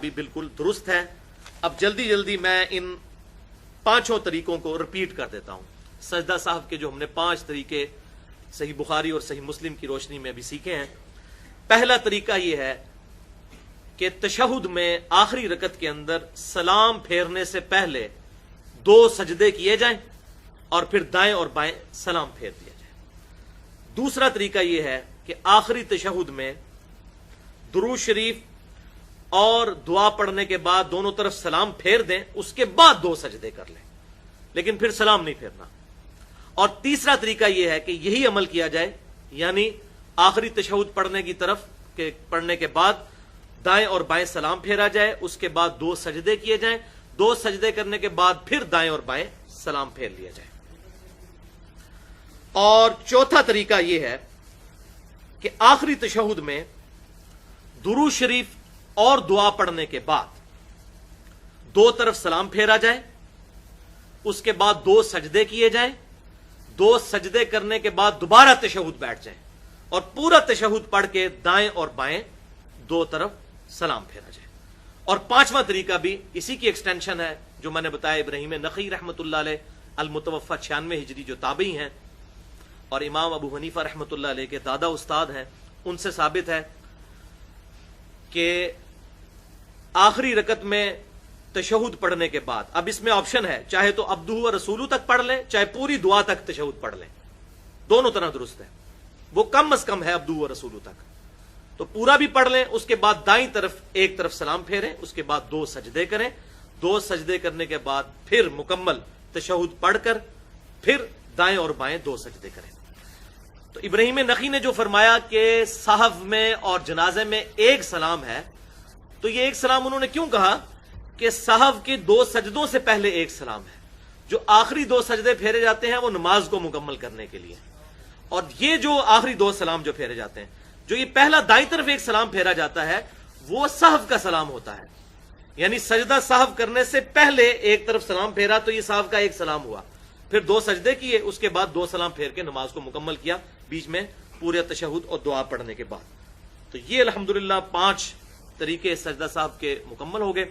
بھی بالکل درست ہے۔ اب جلدی جلدی میں ان پانچوں طریقوں کو رپیٹ کر دیتا ہوں۔ سجدہ صاحب کے جو ہم نے 5 طریقے صحیح بخاری اور صحیح مسلم کی روشنی میں بھی سیکھے ہیں۔ پہلا طریقہ یہ ہے کہ تشہد میں آخری رکعت کے اندر سلام پھیرنے سے پہلے 2 سجدے کیے جائیں اور پھر دائیں اور بائیں سلام پھیر دیا جائے۔ دوسرا طریقہ یہ ہے کہ آخری تشہد میں درود شریف اور دعا پڑھنے کے بعد دونوں طرف سلام پھیر دیں، اس کے بعد 2 سجدے کر لیں، لیکن پھر سلام نہیں پھیرنا۔ اور تیسرا طریقہ یہ ہے کہ یہی عمل کیا جائے، یعنی آخری تشہد پڑھنے کے بعد دائیں اور بائیں سلام پھیرا جائے، اس کے بعد 2 سجدے کیے جائیں، 2 سجدے کرنے کے بعد پھر دائیں اور بائیں سلام پھیر لیا جائے۔ اور چوتھا طریقہ یہ ہے کہ آخری تشہد میں درود شریف اور دعا پڑھنے کے بعد 2 طرف سلام پھیرا جائے، اس کے بعد 2 سجدے کیے جائیں، 2 سجدے کرنے کے بعد دوبارہ تشہد بیٹھ جائیں اور پورا تشہد پڑھ کے دائیں اور بائیں 2 طرف سلام پھیرا جائے۔ اور 5واں طریقہ بھی اسی کی ایکسٹینشن ہے جو میں نے بتایا۔ ابراہیم نخعی رحمۃ اللہ علیہ المتوفی 96 ہجری جو تابعی ہیں اور امام ابو حنیفہ رحمۃ اللہ علیہ کے دادا استاد ہیں، ان سے ثابت ہے کہ آخری رکعت میں تشہد پڑھنے کے بعد، اب اس میں آپشن ہے، چاہے تو عبدہ و رسولہ تک پڑھ لیں، چاہے پوری دعا تک تشہد پڑھ لیں، دونوں طرح درست ہے۔ وہ کم از کم ہے عبدہ و رسولہ تک، تو پورا بھی پڑھ لیں، اس کے بعد دائیں طرف ایک طرف سلام پھیریں، اس کے بعد 2 سجدے کریں، 2 سجدے کرنے کے بعد پھر مکمل تشہد پڑھ کر پھر دائیں اور بائیں 2 سجدے کریں۔ تو ابراہیم نخعی نے جو فرمایا کہ صحف میں اور جنازے میں ایک سلام ہے، تو یہ ایک سلام انہوں نے کیوں کہا کہ صحف کے 2 سجدوں سے پہلے ایک سلام ہے۔ جو آخری 2 سجدے پھیرے جاتے ہیں وہ نماز کو مکمل کرنے کے لیے، اور یہ جو آخری 2 سلام جو پھیرے جاتے ہیں، جو یہ پہلا دائیں طرف ایک سلام پھیرا جاتا ہے، وہ صحف کا سلام ہوتا ہے، یعنی سجدہ صحف کرنے سے پہلے ایک طرف سلام پھیرا تو یہ صحف کا ایک سلام ہوا، پھر 2 سجدے کیے، اس کے بعد 2 سلام پھیر کے نماز کو مکمل کیا، بیچ میں پورے تشہد اور دعا پڑھنے کے بعد۔ تو یہ الحمدللہ 5 طریقے سجدہ صاحب کے مکمل ہو گئے۔